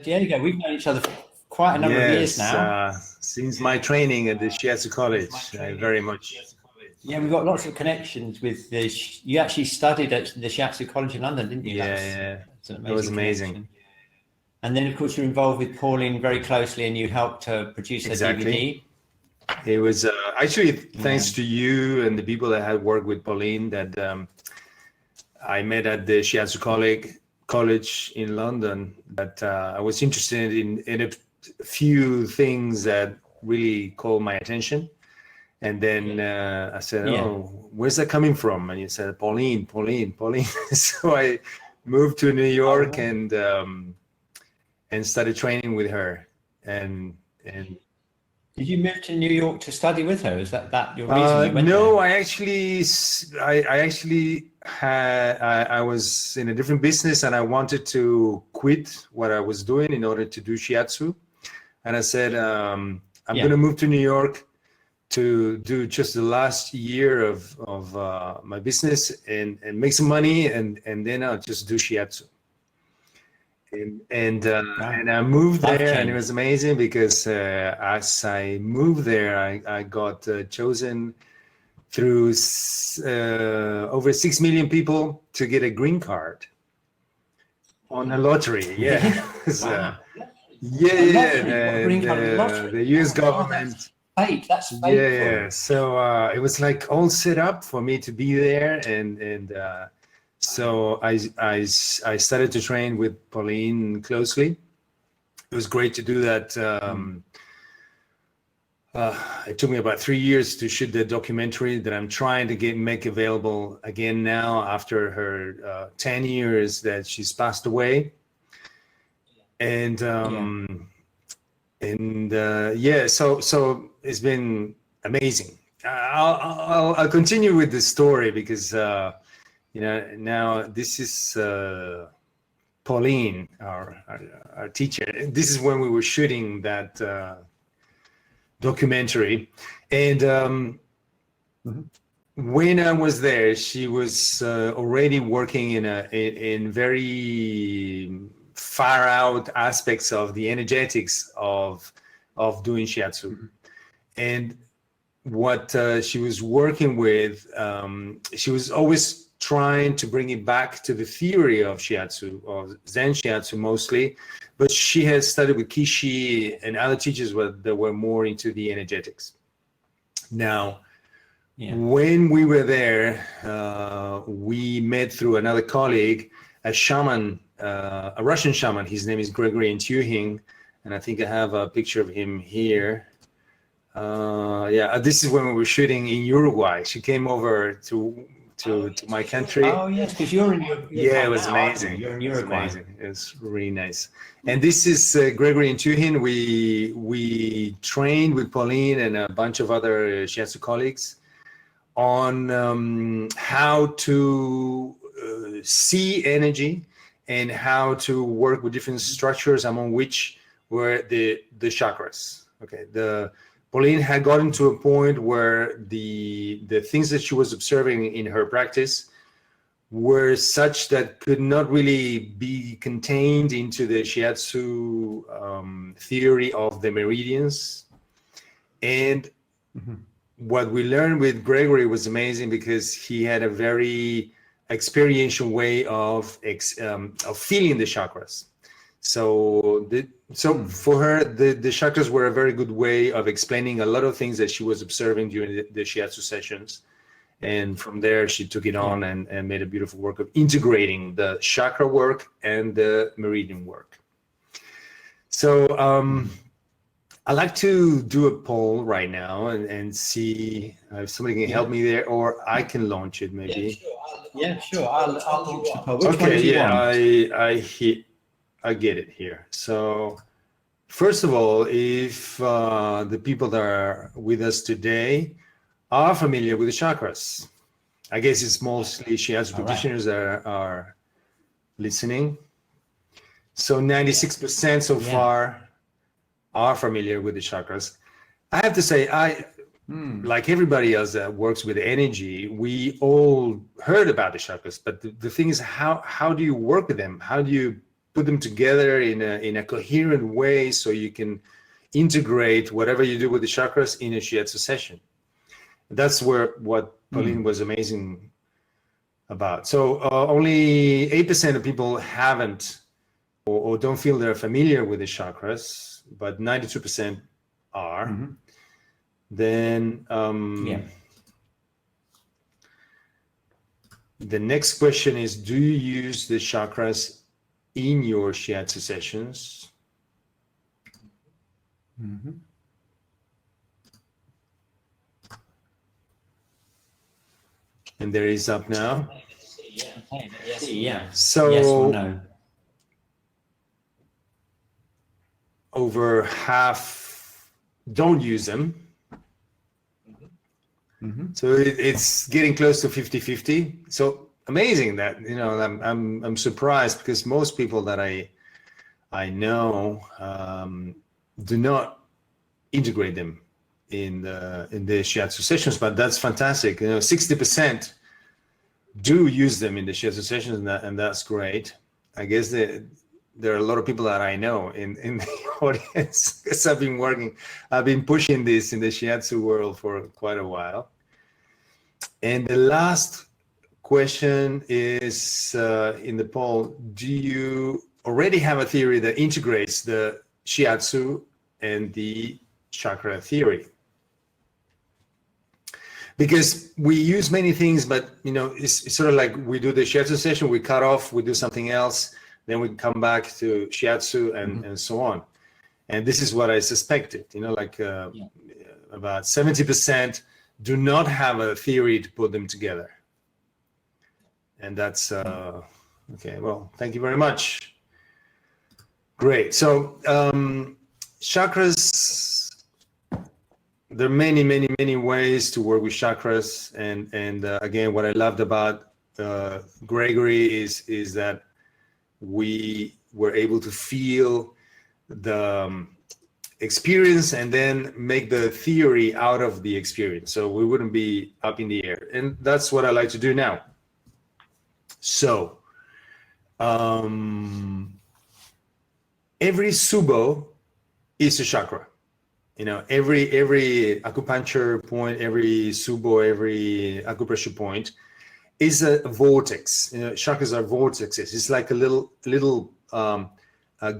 Diego, we've known each other for quite a number of years now. Since my training at the Shiatsu College, I very much. Yeah, we've got lots of connections with this. You actually studied at the Shiatsu College in London, didn't you? Yeah, it was amazing. Connection. And then, of course, you're involved with Pauline very closely, and you helped her produce her DVD. It was actually thanks to you and the people that had worked with Pauline that I met at the Shiatsu College in London. That I was interested in a few things that really called my attention. And then I said, "Oh, where's that coming from?" And you said, "Pauline." So I moved to New York and started training with her. And did you move to New York to study with her? Is that your reason you went No, there? I was in a different business and I wanted to quit what I was doing in order to do Shiatsu. And I said, I'm going to move to New York to do just the last year of my business and make some money, and then I'll just do Shiatsu. And I moved there, and it was amazing because as I moved there, I got chosen through over 6 million people to get a green card on a lottery. Yeah. Wow. The US government. That's fate. Yeah. So it was like all set up for me to be there, and so I started to train with Pauline closely. It was great to do that. It took me about 3 years to shoot the documentary that I'm trying to make available again now after her 10 years that she's passed away. And so it's been amazing. I'll continue with the story because now this is Pauline, our teacher. This is when we were shooting that documentary, and when I was there, she was already working in very far out aspects of the energetics of doing Shiatsu. And what she was working with, she was always trying to bring it back to the theory of Shiatsu, or Zen Shiatsu mostly, but she has studied with Kishi and other teachers that were more into the energetics. Now, when we were there, we met through another colleague, a shaman, a Russian shaman. His name is Gregory Entuhing, and I think I have a picture of him here. This is when we were shooting in Uruguay. She came over to my country. Oh yes, because you're in Uruguay. Yeah, it was amazing. You're in Uruguay. It was really nice. And this is Gregory Entuhing. We trained with Pauline and a bunch of other Shiatsu colleagues on how to see energy and how to work with different structures, among which were the chakras. Okay, Pauline had gotten to a point where the things that she was observing in her practice were such that could not really be contained into the Shiatsu theory of the meridians. And what we learned with Gregory was amazing because he had a very experiential way of feeling the chakras. So for her, the chakras were a very good way of explaining a lot of things that she was observing during the Shiatsu sessions. And from there, she took it on and made a beautiful work of integrating the chakra work and the meridian work. So I'd like to do a poll right now and see if somebody can help me there, or I can launch it maybe. Yeah, sure. I'll launch the poll. Which one Okay, do you want? I get it here. So first of all, if the people that are with us today are familiar with the chakras, I guess it's mostly Shiatsu practitioners that are listening. So 96% so far are familiar with the chakras. I have to say, like everybody else that works with energy, we all heard about the chakras, but the thing is, how do you work with them? How do you put them together in a coherent way so you can integrate whatever you do with the chakras in a shiatsu session. That's what Pauline was amazing about. So only 8% of people haven't or don't feel they're familiar with the chakras, but 92% are. Mm-hmm. Then the next question is, do you use the chakras in your shiatsu sessions? Mm-hmm. And there is up now. Yeah. So yes or no. Over half don't use them. Mm-hmm. So it's getting close to 50-50. So amazing that, you know, I'm surprised because most people that I know do not integrate them in the shiatsu sessions, but that's fantastic. You know, 60% do use them in the shiatsu sessions, and that's great. I guess there are a lot of people that I know in the audience because I've been pushing this in the shiatsu world for quite a while. And the last question is in the poll: do you already have a theory that integrates the shiatsu and the chakra theory? Because we use many things, but you know, it's sort of like we do the shiatsu session, we cut off, we do something else, then we come back to shiatsu and so on. And this is what I suspected, you know, like about 70% do not have a theory to put them together. And that's, okay, well, thank you very much. Great. So chakras, there are many ways to work with chakras. And again, what I loved about Gregory is that we were able to feel the experience and then make the theory out of the experience. So we wouldn't be up in the air. And that's what I like to do now. So every subo is a chakra. You know, every acupuncture point, every subo, every acupressure point is a vortex. You know, chakras are vortexes. It's like a little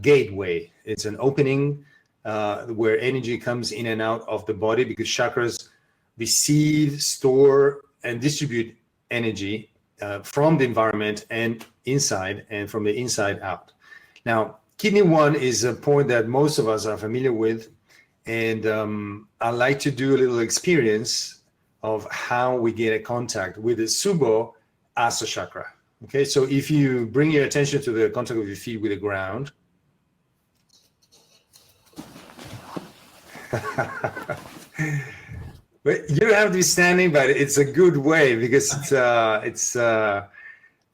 gateway. It's an opening where energy comes in and out of the body, because chakras receive, store, and distribute energy from the environment and inside, and from the inside out. Now, kidney 1 is a point that most of us are familiar with, and I like to do a little experience of how we get a contact with the subo as a chakra. Okay, so if you bring your attention to the contact of your feet with the ground, but you don't have to be standing, but it's a good way, because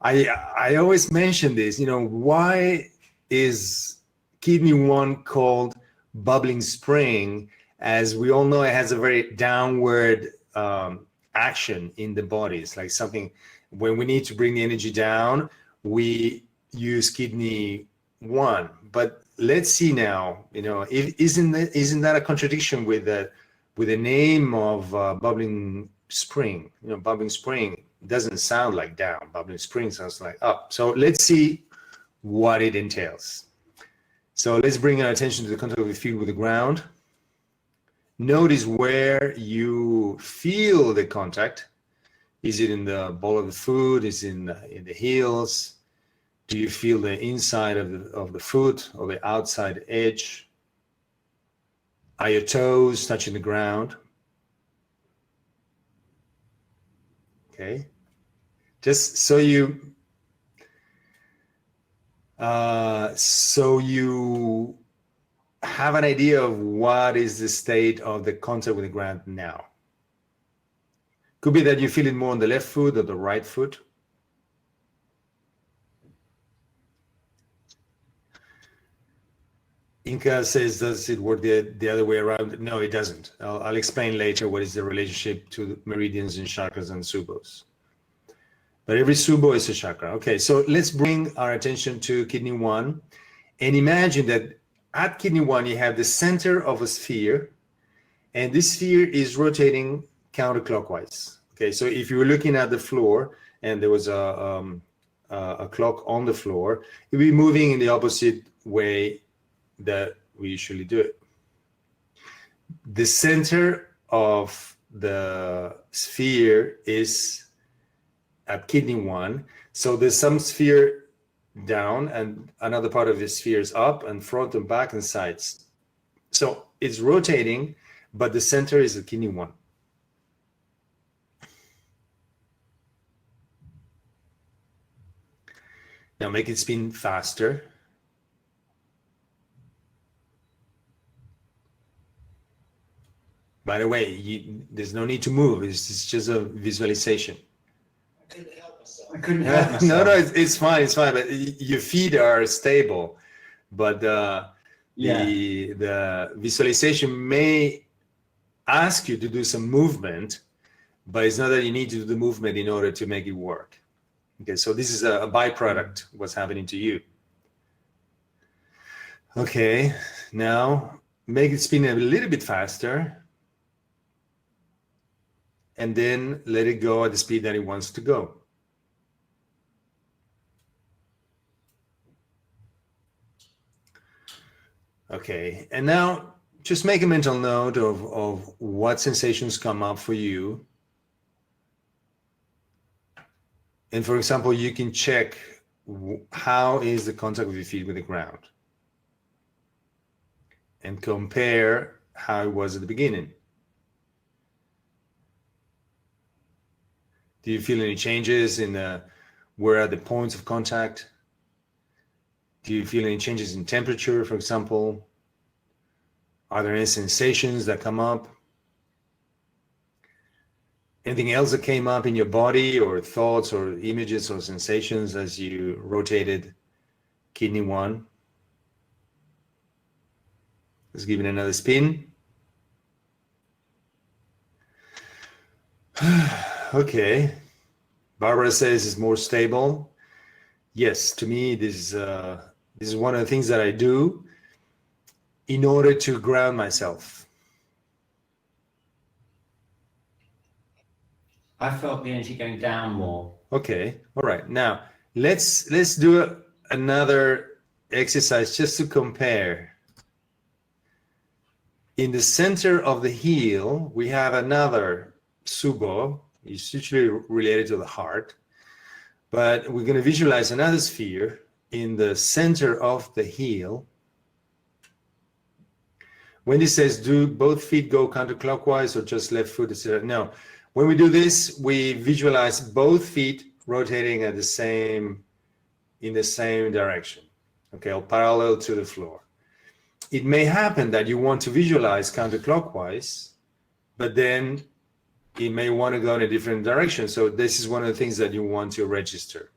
I always mention this, you know, why is kidney 1 called bubbling spring? As we all know, it has a very downward action in the body. It's like something, when we need to bring the energy down, we use kidney 1. But let's see now, you know, isn't that a contradiction with the name of bubbling spring? You know, bubbling spring doesn't sound like down. Bubbling spring sounds like up. So let's see what it entails. So let's bring our attention to the contact of the feet with the ground. Notice where you feel the contact. Is it in the ball of the foot? Is it in the heels? Do you feel the inside of the foot or the outside edge? Are your toes touching the ground? Okay. Just so you have an idea of what is the state of the contact with the ground now. Could be that you feel it more on the left foot or the right foot. Inca says, does it work the other way around? No, it doesn't. I'll explain later what is the relationship to the meridians and chakras and subos. but every subo is a chakra. Okay, so let's bring our attention to kidney 1 and imagine that at kidney 1 you have the center of a sphere, and this sphere is rotating counterclockwise. Okay, so if you were looking at the floor and there was a clock on the floor, it would be moving in the opposite way that we usually do it. The center of the sphere is at kidney 1, so there's some sphere down and another part of the sphere is up, and front and back and sides. So it's rotating, but the center is at kidney 1. Now make it spin faster. By the way, there's no need to move. It's just a visualization. I couldn't help myself. No, it's fine. It's fine. But your feet are stable, but the visualization may ask you to do some movement, but it's not that you need to do the movement in order to make it work. Okay, so this is a byproduct, what's happening to you. Okay, now make it spin a little bit faster, and then let it go at the speed that it wants to go. Okay, and now just make a mental note of what sensations come up for you. And for example, you can check how is the contact of your feet with the ground and compare how it was at the beginning. Do you feel any changes in where are the points of contact? Do you feel any changes in temperature, for example? Are there any sensations that come up? Anything else that came up in your body, or thoughts or images or sensations as you rotated kidney 1? Let's give it another spin. Okay. Barbara says it's more stable. Yes, to me, this is one of the things that I do in order to ground myself. I felt the energy going down more. Okay, all right. Now let's do another exercise just to compare. In the center of the heel, we have another subo. It's usually related to the heart, but we're going to visualize another sphere in the center of the heel. When it says, do both feet go counterclockwise or just left foot, etc.? No. When we do this, we visualize both feet rotating in the same direction, okay, or parallel to the floor. It may happen that you want to visualize counterclockwise, but then it may want to go in a different direction. So this is one of the things that you want to register.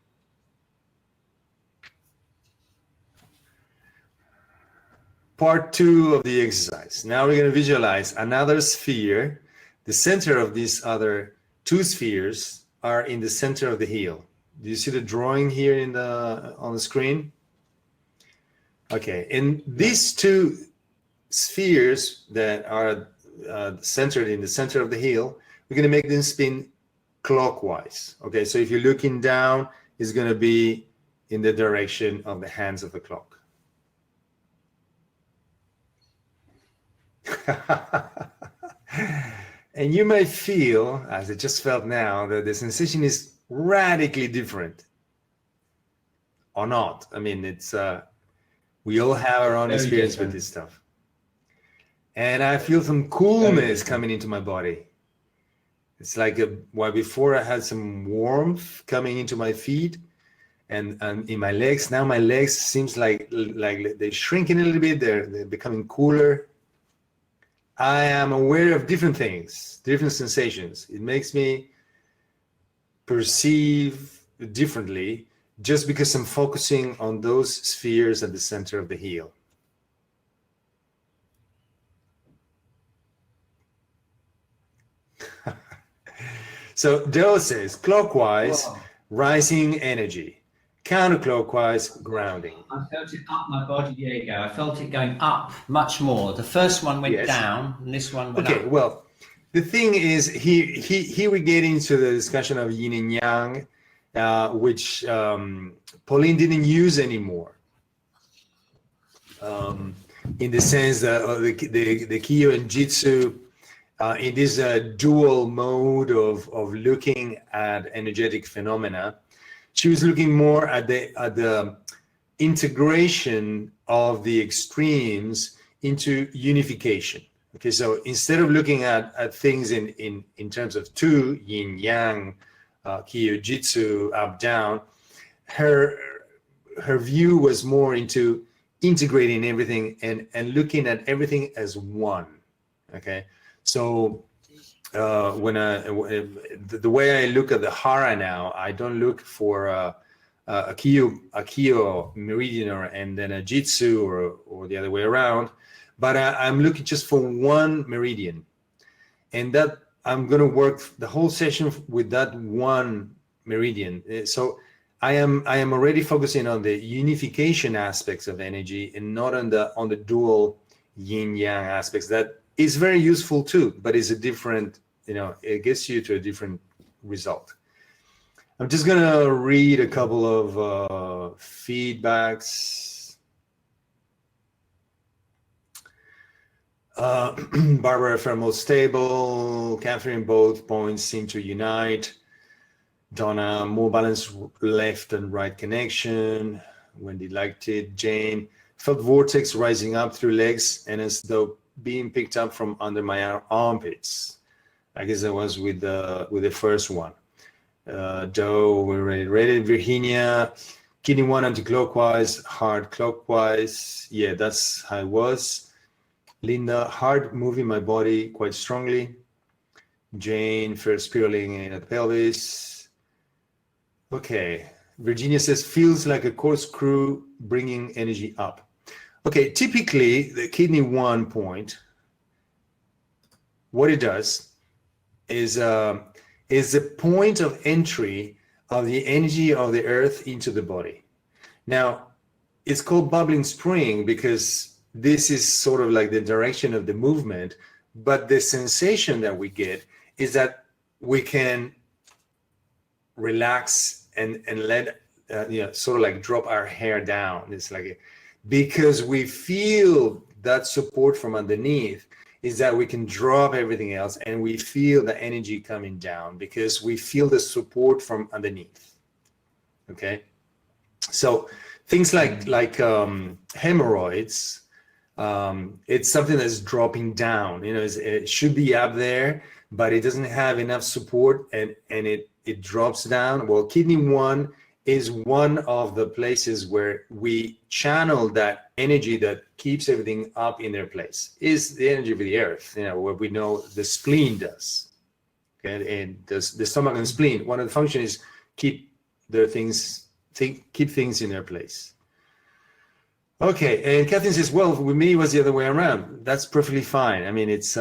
Part 2 of the exercise. Now we're going to visualize another sphere. The center of these other 2 spheres are in the center of the heel. Do you see the drawing here on the screen? Okay, and these 2 spheres that are centered in the center of the heel, we're going to make them spin clockwise. Okay, so if you're looking down, it's going to be in the direction of the hands of the clock. And you may feel, as I just felt now, that the sensation is radically different, or not. I mean, it's we all have our own experience with this stuff. And I feel some coolness coming into my body. It's like while before I had some warmth coming into my feet and in my legs. Now my legs seems like they're shrinking a little bit. They're becoming cooler. I am aware of different things, different sensations. It makes me perceive differently just because I'm focusing on those spheres at the center of the heel. So Dale says, clockwise, rising energy, counterclockwise grounding. I felt it up my body. There you go. I felt it going up much more. The first one went down, and this one went up. Well, the thing is, here we get into the discussion of yin and yang, which Pauline didn't use anymore. In the sense that the Kyo and Jitsu, in this dual mode of looking at energetic phenomena, she was looking more at the integration of the extremes into unification. Okay, so instead of looking at things in terms of two, yin yang, Kyo Jitsu, up down, her view was more into integrating everything and looking at everything as one. Okay, so the way I look at the hara now, I don't look for a Kyo meridian and then a Jitsu or the other way around, but I'm looking just for one meridian, and that I'm going to work the whole session with that one meridian. So I am already focusing on the unification aspects of energy and not on the dual yin yang aspects. That is very useful too, but it's a different, it gets you to a different result. I'm just gonna read a couple of feedbacks. Barbara felt most stable. Catherine, both points seem to unite. Donna, more balanced left and right connection. Wendy liked it. Jane, felt vortex rising up through legs and as though being picked up from under my armpits. I guess that was with the first one. Doe, we're ready. Virginia, kidney 1 anti-clockwise, heart clockwise. Yeah, that's how it was. Linda, heart moving my body quite strongly. Jane, first spiraling in the pelvis. Okay, Virginia says, feels like a corkscrew bringing energy up. Okay, typically the kidney 1 point, what it does is the point of entry of the energy of the earth into the body. Now, it's called bubbling spring because this is sort of like the direction of the movement, but the sensation that we get is that we can relax and let sort of like drop our hair down. It's like because we feel that support from underneath is that we can drop everything else and we feel the energy coming down because we feel the support from underneath. Okay, so things like hemorrhoids, it's something that's dropping down. It should be up there, but it doesn't have enough support and it drops down. Well, kidney 1 is one of the places where we channel that energy that keeps everything up in their place. Is the energy of the earth, what we know the spleen does. Okay, and the stomach and spleen, one of the functions is keep things in their place. Okay, and Catherine says, well, with me it was the other way around. That's perfectly fine. I mean, it's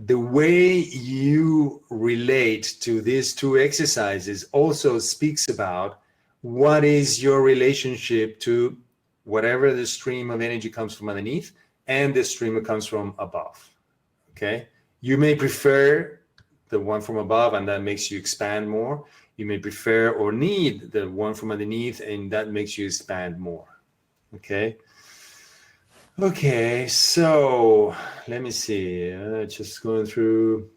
the way you relate to these two exercises also speaks about what is your relationship to whatever the stream of energy comes from underneath and the stream that comes from above. Okay, you may prefer the one from above and that makes you expand more. You may prefer or need the one from underneath and that makes you expand more. Okay, so let me see. Just going through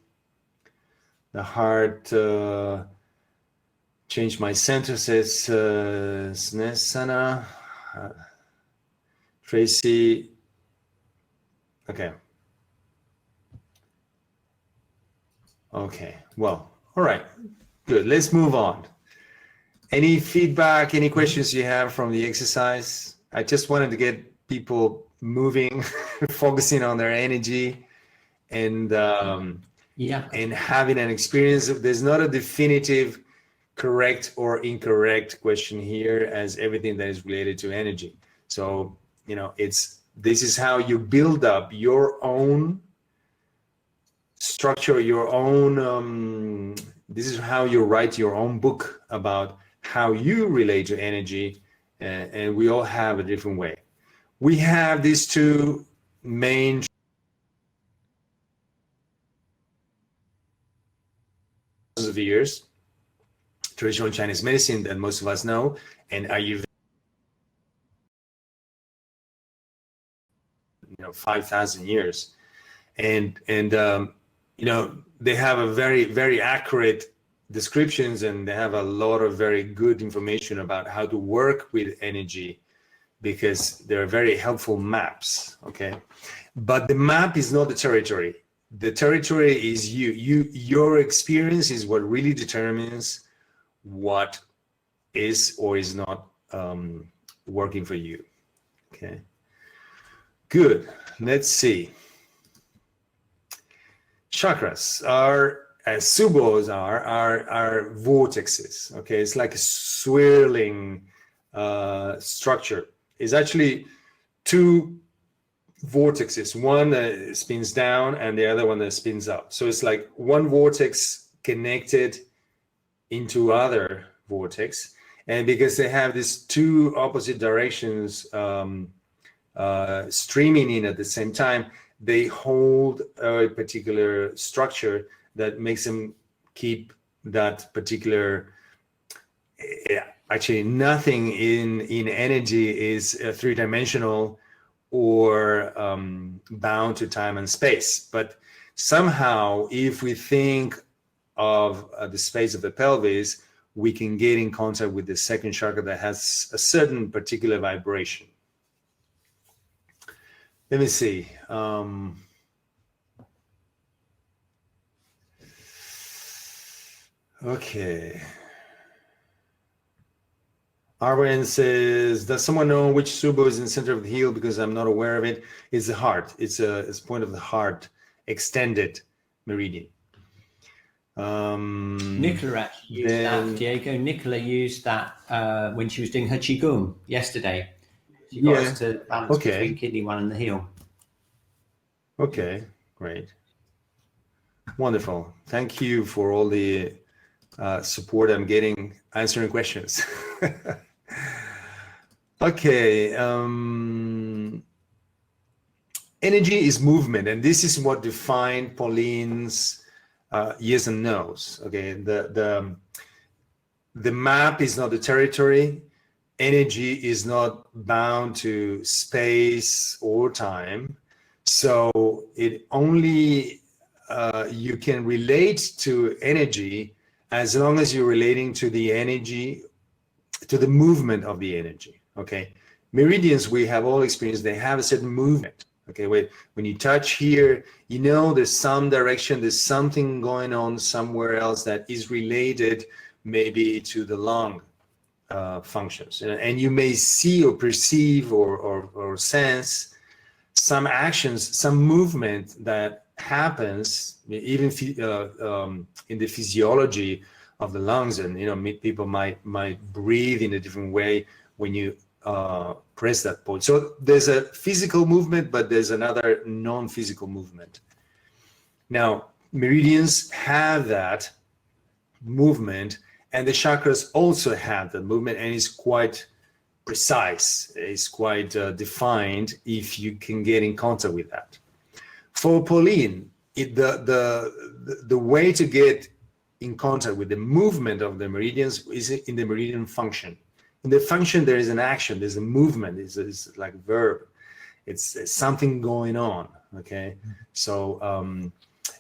the heart. Change my center, says Snesana. Tracy. Okay. Well, all right. Good. Let's move on. Any feedback, any questions you have from the exercise? I just wanted to get people moving, focusing on their energy and having an experience. There's not a definitive correct or incorrect question here, as everything that is related to energy. So, this is how you build up your own structure, your own This is how you write your own book about how you relate to energy, and we all have a different way. We have these two main of years, traditional Chinese medicine that most of us know, and Ayurveda, 5,000 years, and they have a very accurate descriptions, and they have a lot of very good information about how to work with energy, because they're very helpful maps. Okay, but the map is not the territory. The territory is your experience is what really determines what is or is not working for you. Okay, good. Let's see. Chakras are, as subos are vortexes. Okay, it's like a swirling structure. It's actually two vortexes, one that spins down and the other one that spins up. So it's like one vortex connected into other vortex, and because they have these two opposite directions streaming in at the same time, they hold a particular structure that makes them keep that particular. Actually, nothing in energy is three-dimensional or bound to time and space. But somehow, if we think of the space of the pelvis, we can get in contact with the second chakra that has a certain particular vibration. Let me see. Okay. Arwen says, does someone know which subo is in the center of the heel? Because I'm not aware of it. It's the heart. It's a point of the heart, extended meridian. Nicola actually used that, Diego. Nicola used that when she was doing her qigong yesterday. She got us to balance between kidney one and the heel. Okay, great. Wonderful. Thank you for all the support I'm getting answering questions. Okay. Energy is movement, and this is what defined Pauline's yes and no's. Okay, the map is not the territory. Energy is not bound to space or time, so it only you can relate to energy as long as you're relating to the energy, to the movement of the energy. Okay, meridians, we have all experienced, they have a certain movement. Okay, when you touch here, there's some direction, there's something going on somewhere else that is related maybe to the lung functions, and you may see or perceive or sense some actions, some movement that happens even in the physiology of the lungs, and people might breathe in a different way when you press that point. So there's a physical movement, but there's another non-physical movement. Now, meridians have that movement, and the chakras also have the movement, and it's quite precise. It's quite defined if you can get in contact with that. For Pauline, the way to get in contact with the movement of the meridians is in the meridian function. In the function, there is an action, there's a movement, it's like a verb. It's something going on, okay? So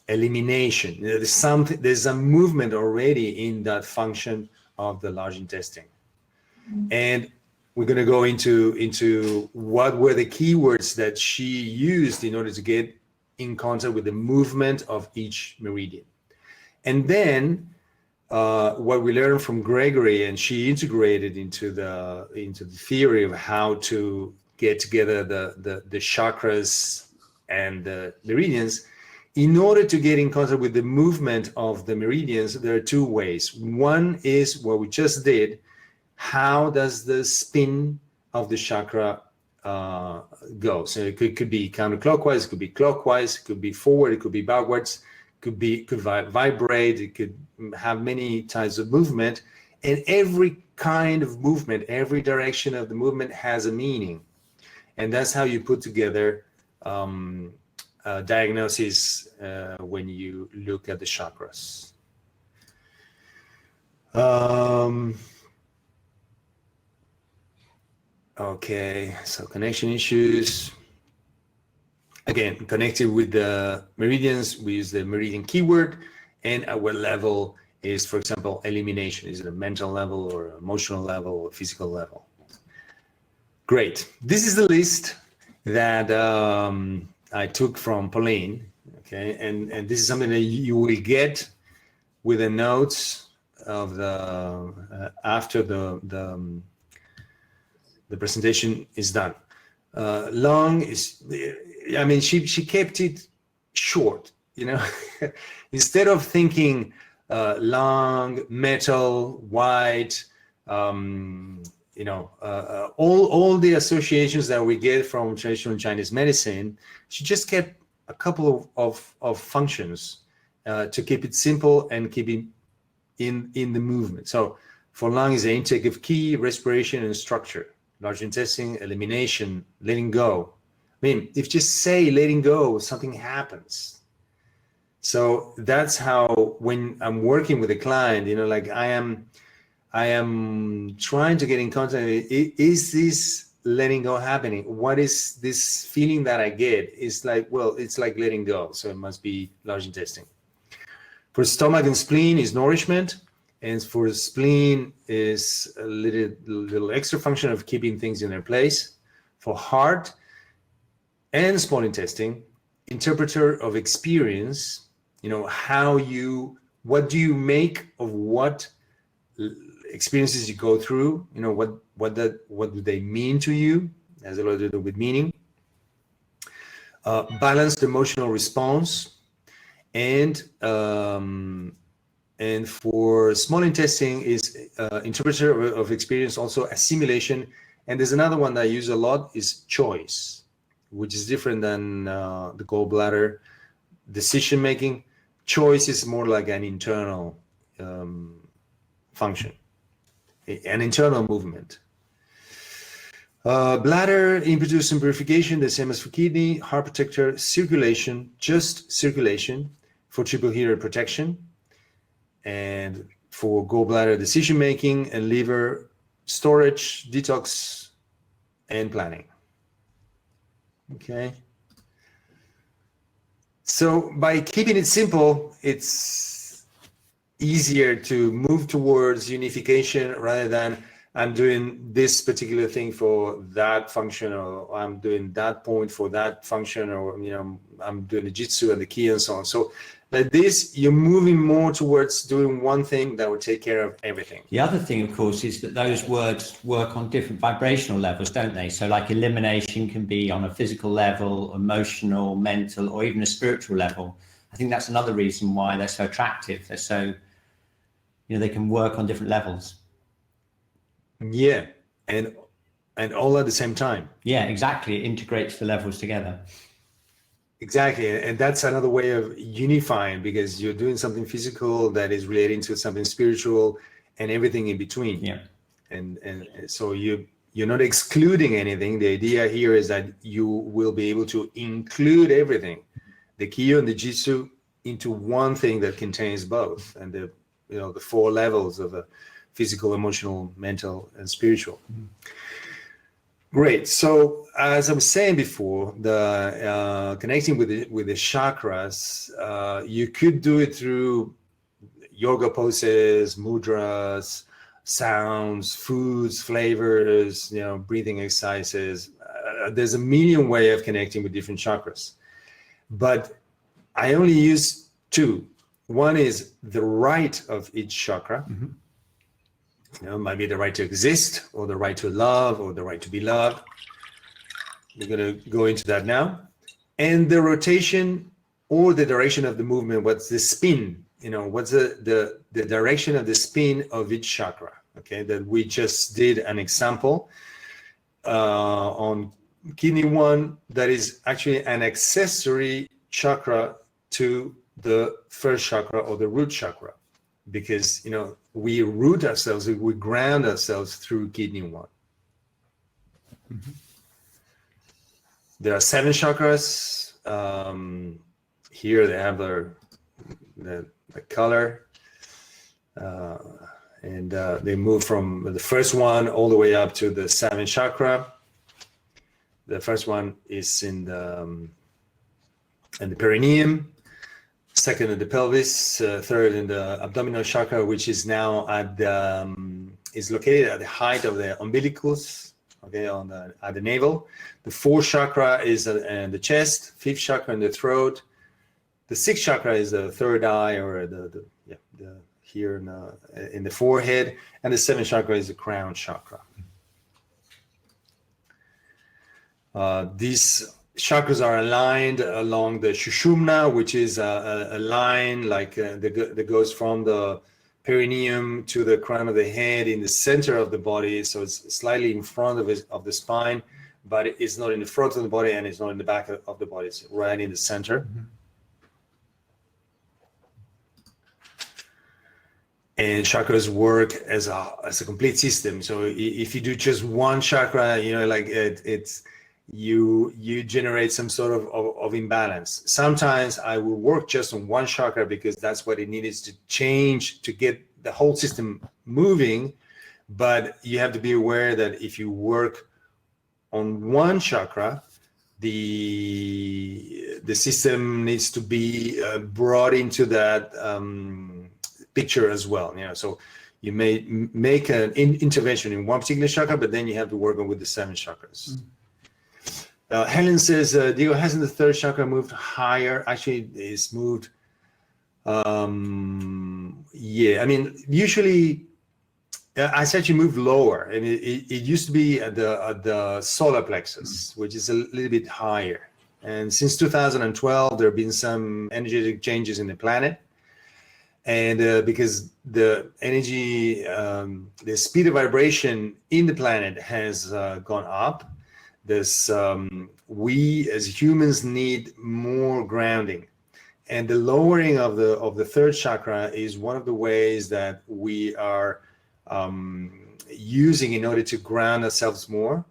elimination, there's a movement already in that function of the large intestine. And we're going to go into what were the keywords that she used in order to get in contact with the movement of each meridian. And then what we learned from Gregory, and she integrated into the theory of how to get together the chakras and the meridians. In order to get in contact with the movement of the meridians, there are two ways. One is what we just did. How does the spin of the chakra go? So it could be counterclockwise, it could be clockwise, it could be forward, it could be backwards, could vibrate, it could have many types of movement, and every kind of movement, every direction of the movement has a meaning. And that's how you put together diagnosis when you look at the chakras. Okay, so connection issues. Again, connected with the meridians, we use the meridian keyword, and our level is, for example, elimination. Is it a mental level or emotional level or physical level? Great. This is the list that I took from Pauline. Okay, and this is something that you will get with the notes of the after the presentation is done. Long is, I mean, she kept it short, you know. Instead of thinking long, metal, white, you know, all the associations that we get from traditional Chinese medicine, she just kept a couple of functions to keep it simple and keep it in the movement. So for lung is the intake of qi, respiration, and structure. Large intestine, elimination, letting go. I mean, if just say letting go, something happens. So that's how, when I'm working with a client, you know, like I am trying to get in contact. Is this letting go happening? What is this feeling that I get? It's like, well, it's like letting go. So it must be large intestine. For stomach and spleen is nourishment. And for spleen is a little extra function of keeping things in their place. For heart and small intestine, interpreter of experience, you know, what do you make of what experiences you go through? You know, what do they mean to you? Has a lot to do with meaning. Balanced emotional response, and for small intestine is interpreter of experience, also assimilation. And there's another one that I use a lot is choice, which is different than the gallbladder decision making. Choice is more like an internal function, an internal movement. Bladder, impetus and purification, the same as for kidney. Heart protector, circulation, just circulation. For triple heater, protection. And for gallbladder, decision making, and liver, storage, detox, and planning. Okay. So by keeping it simple, it's easier to move towards unification rather than I'm doing this particular thing for that function, or I'm doing that point for that function, or, you know, I'm doing the jitsu and the ki and so on. So like this, you're moving more towards doing one thing that will take care of everything. The other thing, of course, is that those words work on different vibrational levels, don't they? So like elimination can be on a physical level, emotional, mental, or even a spiritual level. I think that's another reason why they're so attractive. They're so, you know, they can work on different levels. Yeah, and all at the same time. Yeah, exactly. It integrates the levels together. Exactly, and that's another way of unifying, because you're doing something physical that is relating to something spiritual and everything in between. Yeah, and so you're not excluding anything. The idea here is that you will be able to include everything, the Kyo and the Jitsu, into one thing that contains both, and the, you know, the four levels of a physical, emotional, mental, and spiritual. Mm-hmm. Great. So as I was saying before, the connecting with the chakras, you could do it through yoga poses, mudras, sounds, foods, flavors, you know, breathing exercises. There's a million ways of connecting with different chakras, but I only use two. One is the right of each chakra. Mm-hmm. You know, might be the right to exist, or the right to love, or the right to be loved. We're going to go into that now. And the rotation or the direction of the movement. What's the spin? You know, what's the direction of the spin of each chakra? Okay, that we just did an example on kidney 1. That is actually an accessory chakra to the first chakra or the root chakra, because we root ourselves, we ground ourselves through kidney 1. Mm-hmm. There are 7 chakras. Here they have the color, and they move from the first one all the way up to the 7th chakra. The first one is in the perineum, second in the pelvis, third in the abdominal chakra, which is now is located at the height of the umbilicus, okay, at the navel. The 4th chakra is in the chest, 5th chakra in the throat. The 6th chakra is the third eye, or the here in the forehead, and the 7th chakra is the crown chakra. These chakras are aligned along the Sushumna, which is a line that goes from the perineum to the crown of the head in the center of the body. So it's slightly in front of the spine, but it's not in the front of the body and it's not in the back of the body. It's right in the center. Mm-hmm. And chakras work as a complete system. So if you do just one chakra, you generate some sort of imbalance. Sometimes I will work just on one chakra because that's what it needs to change to get the whole system moving. But you have to be aware that if you work on one chakra, the system needs to be brought into that picture as well. So you may make an intervention in one particular chakra, but then you have to work on with the 7 chakras. Mm-hmm. Helen says, Diego, hasn't the 3rd chakra moved higher? Actually, it's moved. Usually, I said you moved lower, and it used to be at the solar plexus, which is a little bit higher. And since 2012, there have been some energetic changes in the planet. And because the energy, the speed of vibration in the planet has gone up, we as humans need more grounding, and the lowering of the 3rd chakra is one of the ways that we are using in order to ground ourselves more.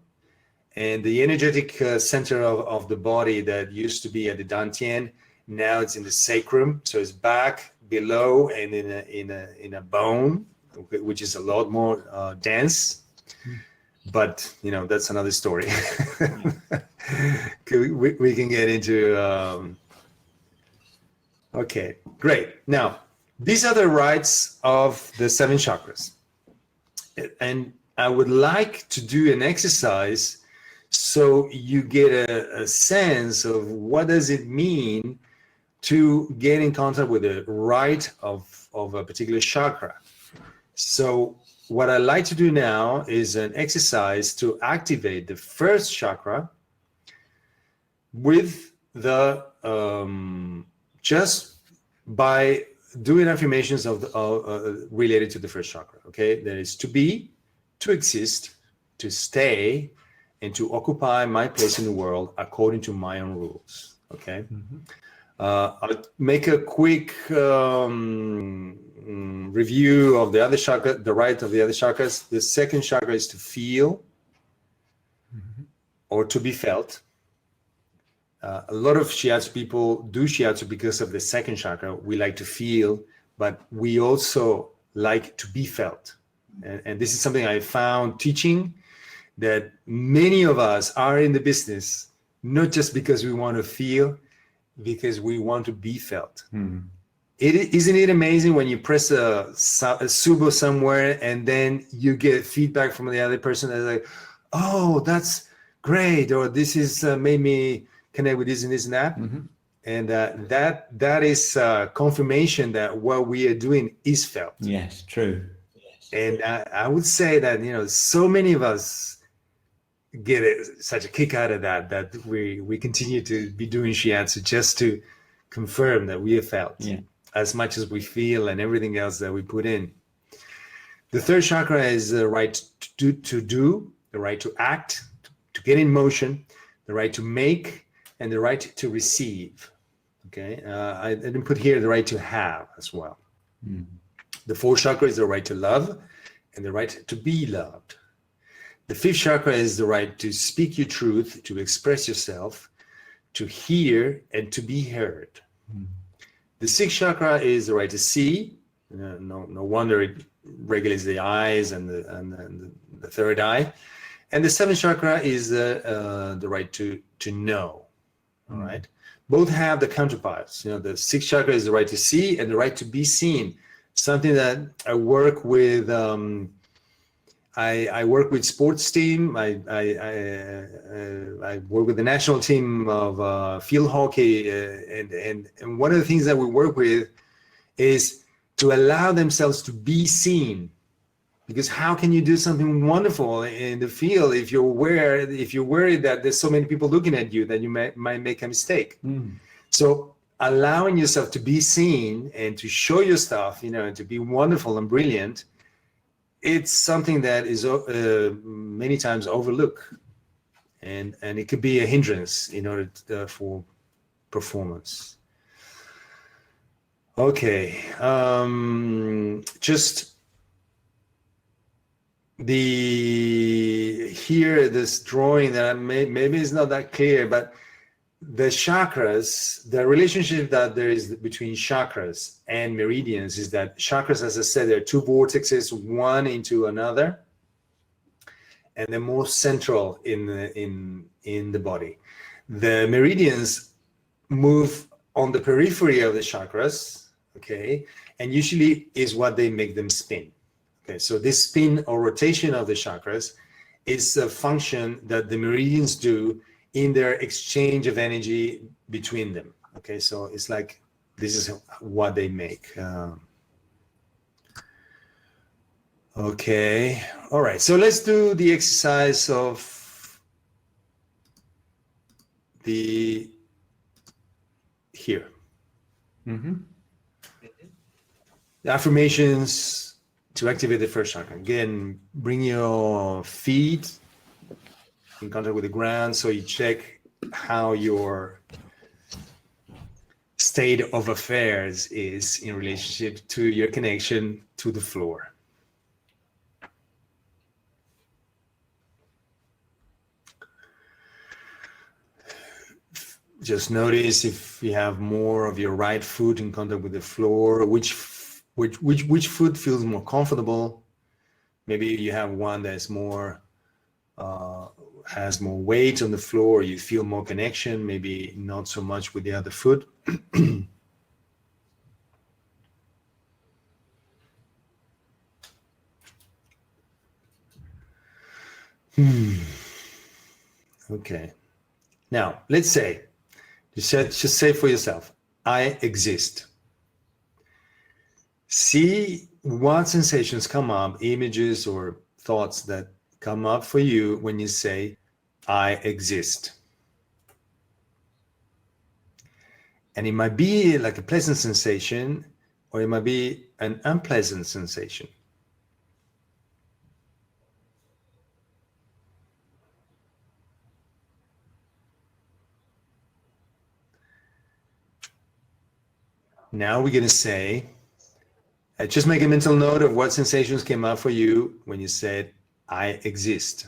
And the energetic center of the body that used to be at the dantian, now it's in the sacrum, so it's back below and in a bone, which is a lot more dense. But that's another story. We can get into. Okay, great. Now, these are the rights of the 7 chakras, and I would like to do an exercise so you get a sense of what does it mean to get in contact with the right of a particular chakra. So what I like to do now is an exercise to activate the 1st chakra with the just by doing affirmations related to the 1st chakra. Okay, that is to be, to exist, to stay, and to occupy my place in the world according to my own rules. Okay. Mm-hmm. I'll make a quick review of the other chakra, the right of the other chakras. The 2nd chakra is to feel, mm-hmm, or to be felt. A lot of shiatsu people do shiatsu because of the 2nd chakra. We like to feel, but we also like to be felt. And this is something I found teaching, that many of us are in the business, not just because we want to feel, because we want to be felt. Mm-hmm. Isn't it amazing when you press a subo somewhere and then you get feedback from the other person that's like, oh, that's great, or this is made me connect with this and this and that. Mm-hmm. And that is confirmation that what we are doing is felt. Yes, true. And I would say that so many of us get such a kick out of that we continue to be doing shiatsu just to confirm that we are felt. Yeah. As much as we feel and everything else that we put in. The 3rd chakra is the right to do, the right to act, to get in motion, the right to make, and the right to receive. Okay, I didn't put here the right to have as well. The fourth chakra is the right to love and the right to be loved. The fifth chakra is the right to speak your truth, to express yourself, to hear, and to be heard. The sixth chakra is the right to see. No wonder it regulates the eyes and the third eye. And the seventh chakra is the right to know. All right. Both have the counterparts. The sixth chakra is the right to see and the right to be seen. Something that I work with. I work with sports team. I work with the national team of field hockey, and one of the things that we work with is to allow themselves to be seen. Because how can you do something wonderful in the field if you're worried that there's so many people looking at you that you might make a mistake? So allowing yourself to be seen and to show your stuff, and to be wonderful and brilliant, it's something that is many times overlooked, and it could be a hindrance in order for performance. Okay, just this drawing that maybe is not that clear, but the chakras, the relationship that there is between chakras and meridians is that chakras, as I said, there are two vortexes, one into another, and they're more central in the body. The meridians move on the periphery of the chakras, okay, and usually is what they make them spin. Okay, so this spin or rotation of the chakras is a function that the meridians do in their exchange of energy between them. Okay, so it's like this is what they make. Okay, all right, so let's do the exercise of here. The affirmations to activate the first chakra. Again, bring your feet in contact with the ground, so you check how your state of affairs is in relationship to your connection to the floor. Just notice if you have more of your right foot in contact with the floor, which foot feels more comfortable. Maybe you have one that's more has more weight on the floor, you feel more connection, maybe not so much with the other foot. Okay. Now, let's say, just say for yourself, I exist. See what sensations come up, images or thoughts that come up for you when you say, I exist. And it might be like a pleasant sensation, or it might be an unpleasant sensation. Now we're going to say, just make a mental note of what sensations came up for you when you said, I exist.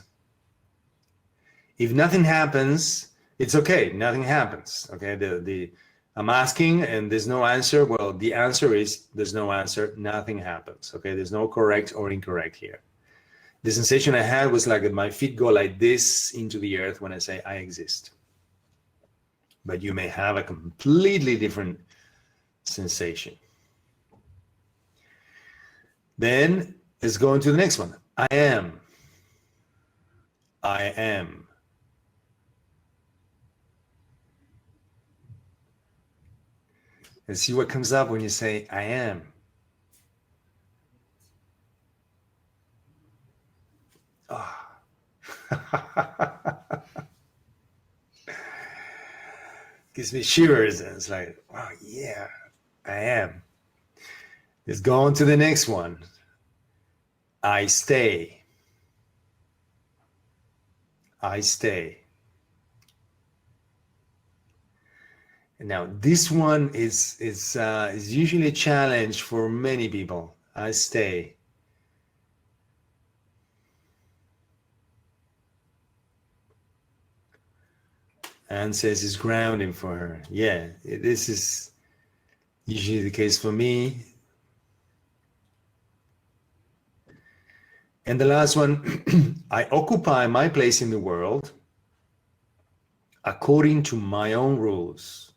If nothing happens, it's okay. Nothing happens. Okay. I'm asking and there's no answer. Well, the answer is there's no answer. Nothing happens. Okay. There's no correct or incorrect here. The sensation I had was like my feet go like this into the earth when I say I exist. But you may have a completely different sensation. Then let's go into the next one. I am. I am. And see what comes up when you say I am. Ah. Gives me shivers, and it's like, wow, yeah, I am. Let's go on to the next one. I stay. I stay. Now, this one is usually a challenge for many people. I stay. Anne says it's grounding for her. Yeah, this is usually the case for me. And the last one, I occupy my place in the world according to my own rules.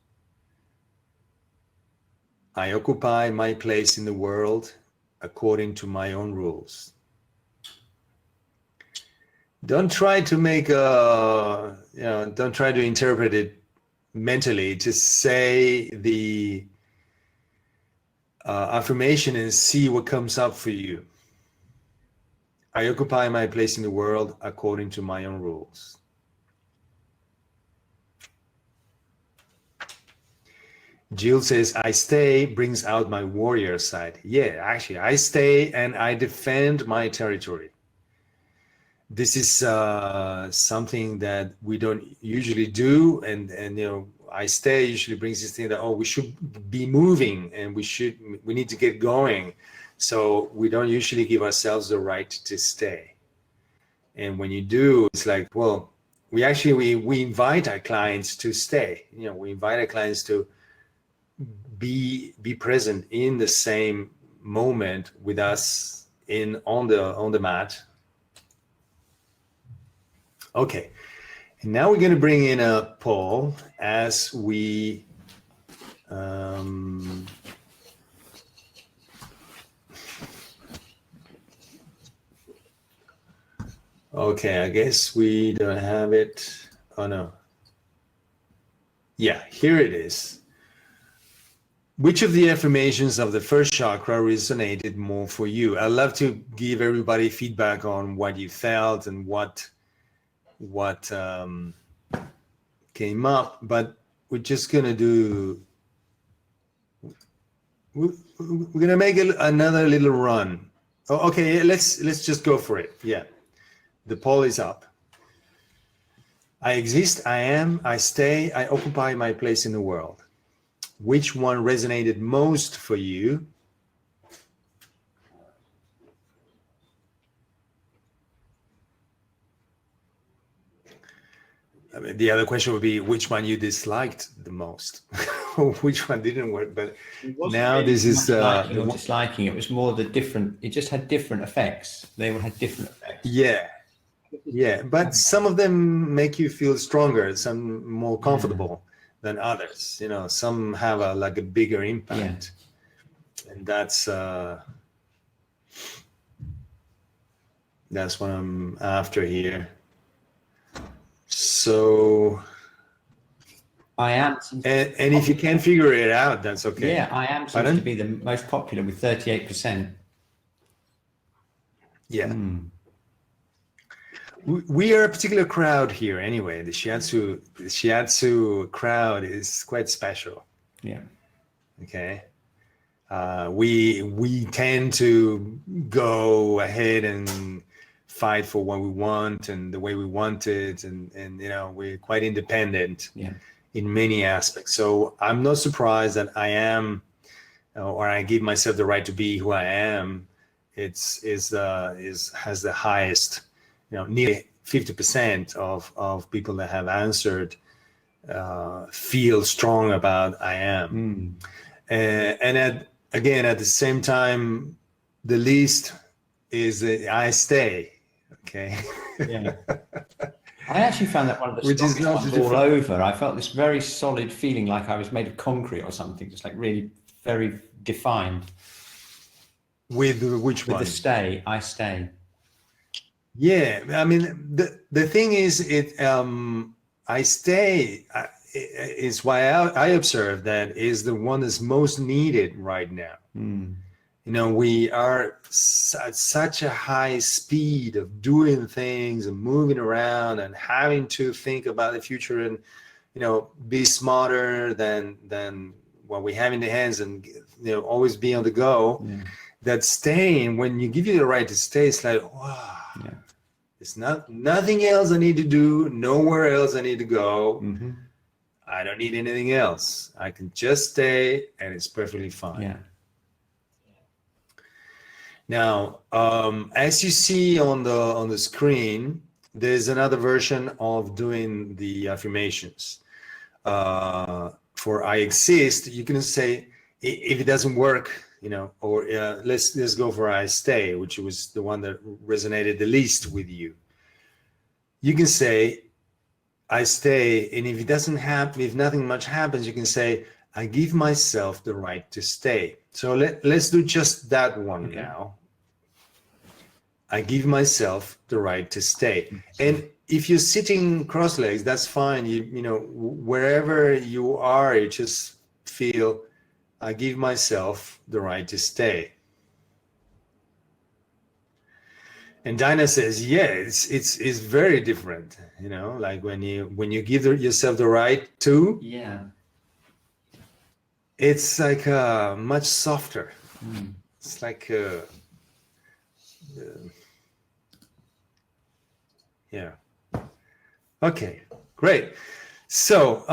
I occupy my place in the world according to my own rules. Don't try to make don't try to interpret it mentally. Just say the affirmation and see what comes up for you. I occupy my place in the world according to my own rules. Jill says, I stay brings out my warrior side. Yeah, actually, I stay and I defend my territory. This is something that we don't usually do, and you know, I stay usually brings this thing that, oh, we should be moving and we need to get going. So we don't usually give ourselves the right to stay. And when you do, it's like, well, we invite our clients to stay. You know, we invite our clients to be present in the same moment with us on the mat. Okay, and now we're going to bring in Paul as we okay, I guess we don't have it. Oh no. Yeah, here it is. Which of the affirmations of the first chakra resonated more for you? I'd love to give everybody feedback on what you felt and what came up, but we're just gonna we're gonna make another little run. Oh, okay, let's just go for it. Yeah, the poll is up. I exist, I am, I stay, I occupy my place in the world. Which one resonated most for you? I mean, the other question would be which one you disliked the most, which one didn't work. But now really this is liking or disliking. It was more the different. It just had different effects. They all had different effects. Yeah. But some of them make you feel stronger. Some more comfortable than others. You know, some have a bigger impact, and that's what I'm after here. So I am, and if you can't figure it out, that's okay. Yeah, I am seems to be the most popular with 38%. Yeah. We are a particular crowd here anyway. The shiatsu crowd is quite special. Yeah. Okay. We tend to go ahead and fight for what we want and the way we want it, and you know, we're quite independent in many aspects. So I'm not surprised that I am, or I give myself the right to be who I am. Has the highest, you know, nearly 50% of people that have answered feel strong about I am. And at the same time, the least is I stay. Okay. Yeah. I actually found that one of the strongest ones all over. I felt this very solid feeling, like I was made of concrete or something, just like really very defined. With which one? With the stay, I stay. Yeah, I mean, the thing is, I stay is why I observe that is the one that's most needed right now. You know, we are at such a high speed of doing things and moving around and having to think about the future and, you know, be smarter than what we have in the hands and, you know, always be on the go. That staying, when you give you the right to stay, it's like, wow, it's nothing else I need to do, nowhere else I need to go. I don't need anything else. I can just stay and it's perfectly fine. Yeah. Now, as you see on the screen, there's another version of doing the affirmations. For I exist, you can say, if it doesn't work, you know, or let's go for I stay, which was the one that resonated the least with you. You can say, I stay, and if it doesn't happen, if nothing much happens, you can say, I give myself the right to stay. So let's do just that one now. I give myself the right to stay. And if you're sitting cross-legs, that's fine. You know, wherever you are, you just feel, I give myself the right to stay. And Dinah says, yeah, it's very different. You know, like when you give yourself the right to, Yeah, it's like much softer. It's like yeah. Okay, great. So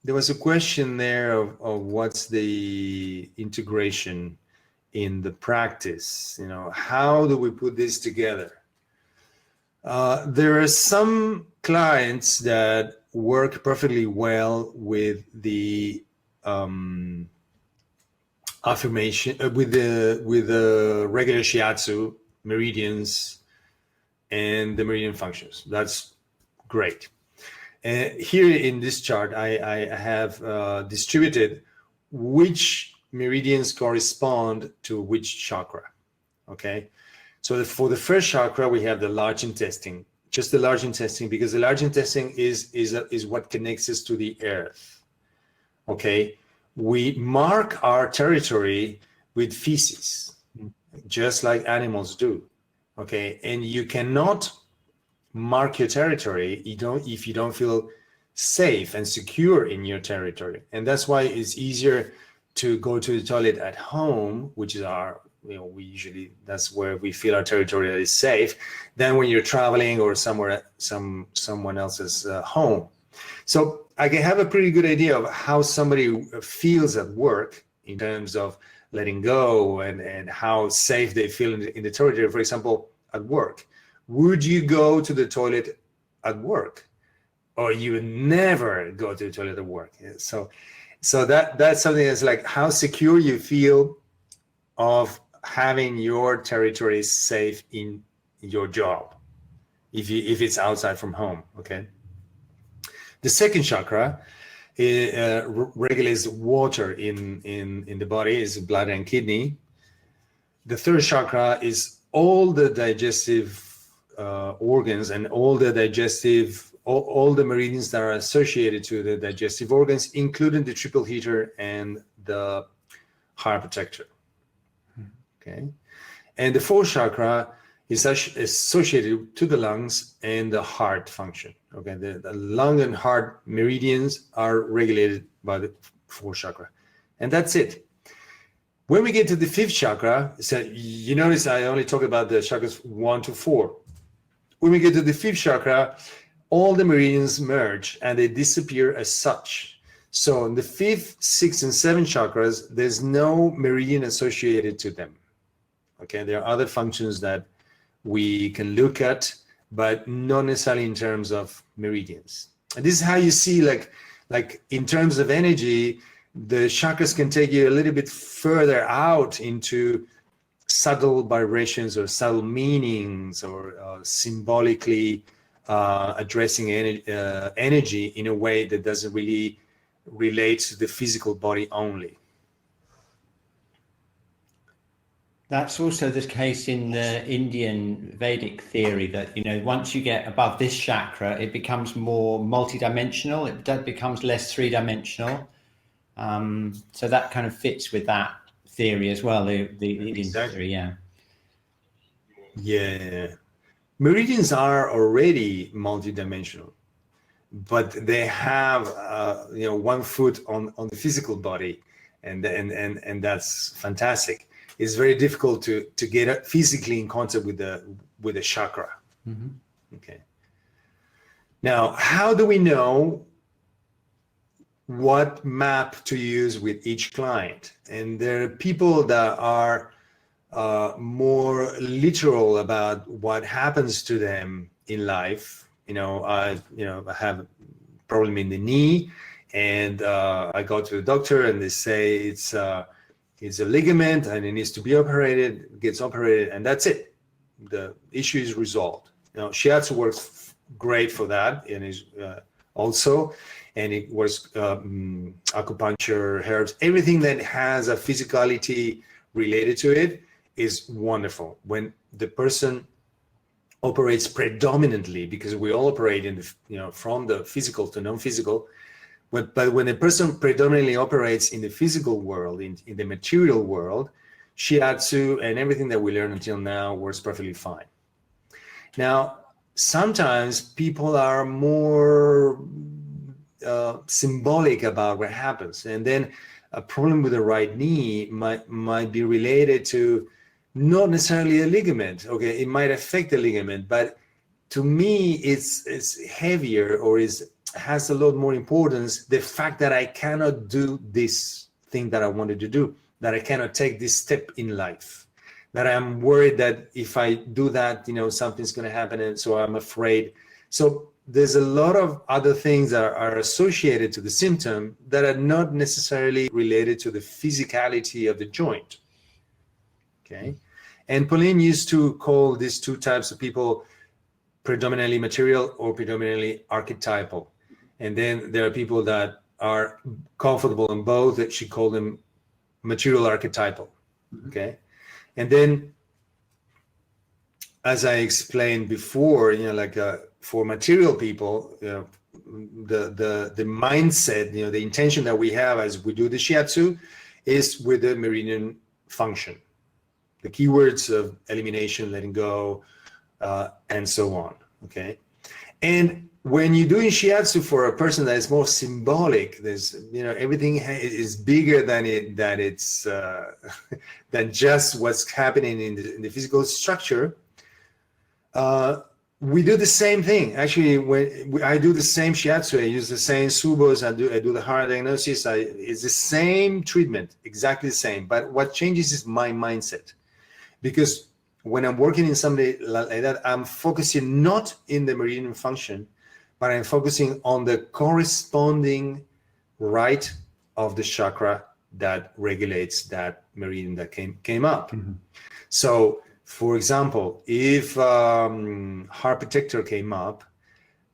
there was a question there of what's the integration in the practice. You know, how do we put this together? There are some clients that work perfectly well with the affirmation, with the regular shiatsu, meridians, and the meridian functions. That's great. Here in this chart, I have distributed which meridians correspond to which chakra. Okay, so for the first chakra, we have the large intestine, just the large intestine, because the large intestine is what connects us to the earth. Okay, we mark our territory with feces, just like animals do. Okay, and you cannot mark your territory if you don't feel safe and secure in your territory. And that's why it's easier to go to the toilet at home, which is our, you know, we usually, that's where we feel our territory is safe, than when you're traveling or somewhere, someone else's home. So I can have a pretty good idea of how somebody feels at work in terms of letting go and how safe they feel in the territory. For example, at work, would you go to the toilet at work, or you would never go to the toilet at work? So that's something that's like how secure you feel of having your territory safe in your job, if it's outside from home. Okay. The second chakra regulates water in the body, is bladder and kidney. The third chakra is all the digestive organs and all the meridians that are associated to the digestive organs, including the triple heater and the heart protector. Okay, and the fourth chakra is associated to the lungs and the heart function. Okay, the lung and heart meridians are regulated by the fourth chakra, and that's it. When we get to the fifth chakra, so you notice I only talk about the chakras 1 to 4. When we get to the fifth chakra, all the meridians merge and they disappear as such. So in the fifth, sixth, and seventh chakras, there's no meridian associated to them. Okay, there are other functions that we can look at, but not necessarily in terms of meridians. And this is how you see, like in terms of energy, the chakras can take you a little bit further out into subtle vibrations or subtle meanings, or symbolically addressing energy in a way that doesn't really relate to the physical body only. That's also the case in the Indian Vedic theory that, you know, once you get above this chakra, it becomes more multidimensional. It becomes less three-dimensional. So that kind of fits with that theory as well, the Indian theory, yeah. Yeah. Meridians are already multidimensional, but they have, 1 foot on the physical body, and that's fantastic. It's very difficult to get physically in contact with the chakra. Mm-hmm. Okay. Now, how do we know what map to use with each client. And there are people that are more literal about what happens to them in life. I have a problem in the knee, and I go to the doctor, and they say it's a ligament and it needs to be operated. It gets operated, and that's it. The issue is resolved. Shiatsu works great for that, and is also, and it works acupuncture, herbs, everything that has a physicality related to it is wonderful. When the person operates predominantly, because we all operate in the, from the physical to non-physical, but when a person predominantly operates in the physical world, in the material world, Shiatsu and everything that we learned until now works perfectly fine. Now, sometimes people are more symbolic about what happens, and then a problem with the right knee might be related to not necessarily a ligament. Okay, it might affect the ligament, but to me, it's heavier, or has a lot more importance. The fact that I cannot do this thing that I wanted to do, that I cannot take this step in life, that I'm worried that if I do that, something's going to happen, and so I'm afraid. So there's a lot of other things that are associated to the symptom that are not necessarily related to the physicality of the joint. Okay, and Pauline used to call these two types of people predominantly material or predominantly archetypal. And then there are people that are comfortable in both, that she called them material archetypal. Okay, and then, as I explained before, for material people, the mindset, the intention that we have as we do the Shiatsu is with the meridian function, the keywords of elimination, letting go, and so on. Okay, and when you're doing Shiatsu for a person that is more symbolic, there's everything is bigger than it's than just what's happening in the physical structure. We do the same thing. Actually, when I do the same Shiatsu, I use the same subos, I do the hard diagnosis. It's the same treatment, exactly the same. But what changes is my mindset, because when I'm working in somebody like that, I'm focusing not in the meridian function, but I'm focusing on the corresponding right of the chakra that regulates that meridian that came up. Mm-hmm. So, for example, if heart protector came up,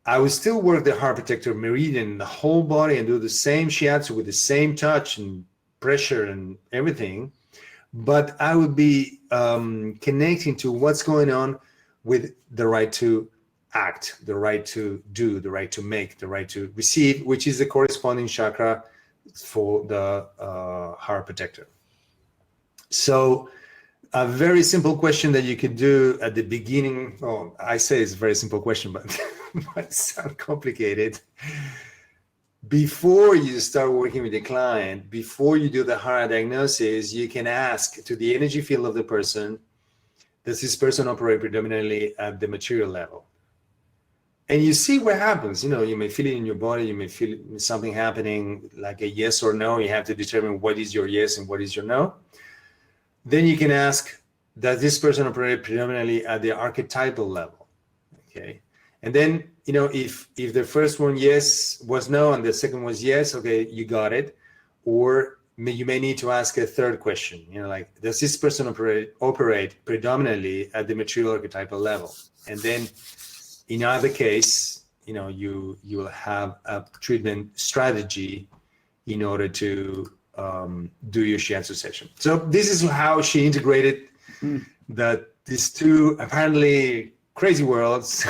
I would still work the heart protector meridian, the whole body, and do the same Shiatsu with the same touch and pressure and everything. But I would be connecting to what's going on with the right to act, the right to do, the right to make, the right to receive, which is the corresponding chakra for the heart protector. So a very simple question that you could do at the beginning, I say it's a very simple question, but it might sound complicated. Before you start working with the client, before you do the heart diagnosis, you can ask to the energy field of the person, does this person operate predominantly at the material level? And you see what happens. You may feel it in your body, you may feel something happening, like a yes or no. You have to determine what is your yes and what is your no. Then you can ask, does this person operate predominantly at the archetypal level? Okay. And then, if the first one yes was no and the second was yes, okay, you got it. Or you may need to ask a third question, like, does this person operate predominantly at the material archetypal level? And then in either case, you will have a treatment strategy in order to do your Shiatsu session. So this is how she integrated these two apparently crazy worlds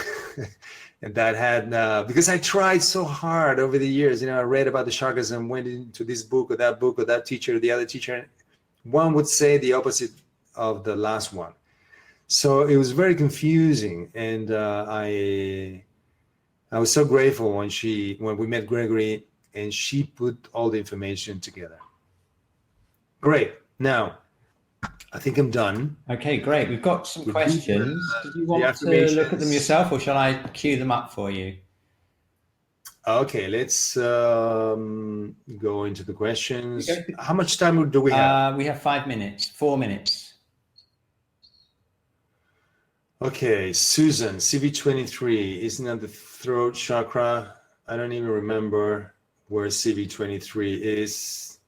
that had, because I tried so hard over the years, I read about the chakras and went into this book or that teacher, the other teacher. One would say the opposite of the last one. So it was very confusing. And I was so grateful when we met Gregory and she put all the information together. Great. Now, I think I'm done. Okay, great. We've got some questions. Do you want to look at them yourself, or shall I cue them up for you? Okay, let's go into the questions. How much time do we have? We have 5 minutes, 4 minutes. Okay, Susan, CV23, isn't that the throat chakra? I don't even remember where CV23 is.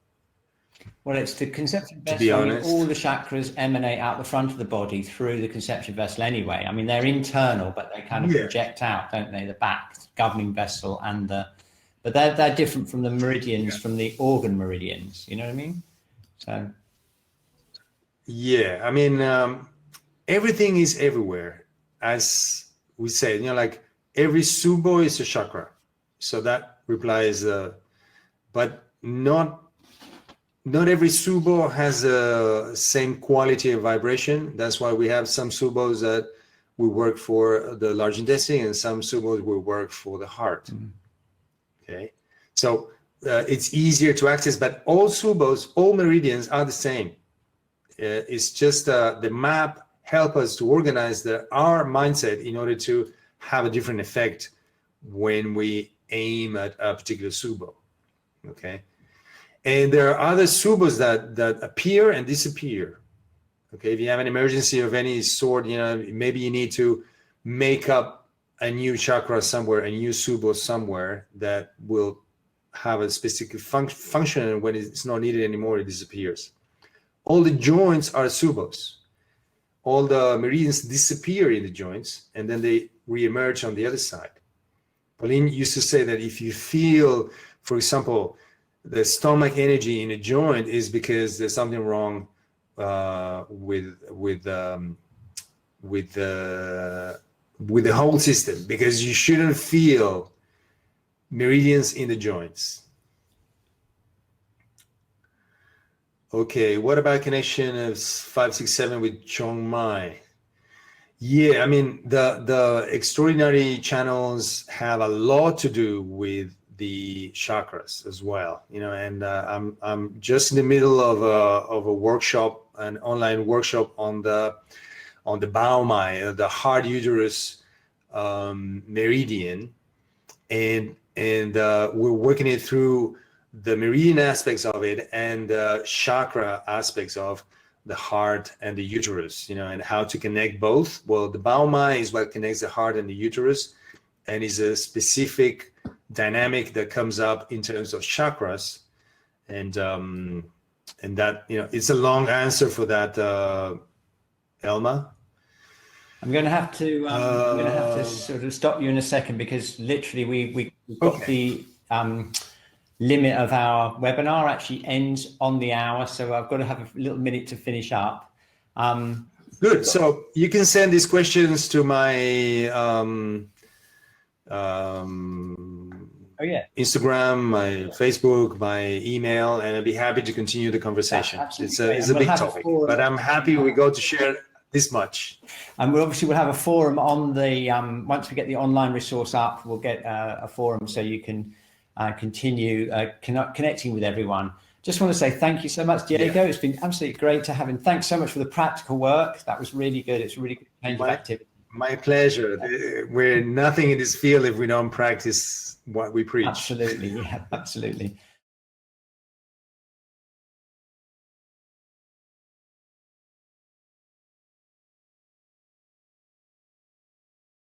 Well, it's the conception vessel. To be honest, all the chakras emanate out the front of the body through the conception vessel anyway. I mean, they're internal, but they kind of project out, don't they? The back, governing vessel, and but they're different from the meridians, from the organ meridians. You know what I mean? So. Yeah, I mean, everything is everywhere, as we say. You know, like every subo is a chakra, so that replies. But not every subo has the same quality of vibration. That's why we have some subos that we work for the large intestine, and some subos we work for the heart. Mm. Okay, so it's easier to access, but all subos, all meridians are the same. It's just the map help us to organize our mindset in order to have a different effect when we aim at a particular subo. Okay, and there are other subos that appear and disappear. Okay, if you have an emergency of any sort, you know, maybe you need to make up a new chakra somewhere, a new subo somewhere that will have a specific function, and when it's not needed anymore, it disappears. All the joints are subos. All the meridians disappear in the joints, and then they re-emerge on the other side. Pauline used to say that if you feel, for example, the stomach energy in a joint, is because there's something wrong with the whole system, because you shouldn't feel meridians in the joints. Okay, what about connection of 567 with Chiang Mai? Yeah, I mean, the extraordinary channels have a lot to do with the chakras as well, you know, and I'm just in the middle of a workshop, an online workshop on the Bao Mai, the heart uterus meridian, and we're working it through the meridian aspects of it and the chakra aspects of the heart and the uterus, you know, and how to connect both. Well, the Bao Mai is what connects the heart and the uterus, and is a specific dynamic that comes up in terms of chakras, and that, you know, it's a long answer for that, Elma. I'm going to have to sort of stop you in a second, because literally we've got the limit of our webinar actually ends on the hour, so I've got to have a little minute to finish up. Good. So you can send these questions to my Instagram, my Facebook, my email, and I'd be happy to continue the conversation. It's a big topic, but I'm happy we got to share this much. And we'll have a forum on the once we get the online resource up, we'll get a forum so you can continue connecting with everyone. Just want to say thank you so much, Diego. It's been absolutely great to have him. Thanks so much for the practical work. That was really good. It's a really good change of activity. My pleasure. We're nothing in this field if we don't practice what we preach. Absolutely, yeah, absolutely.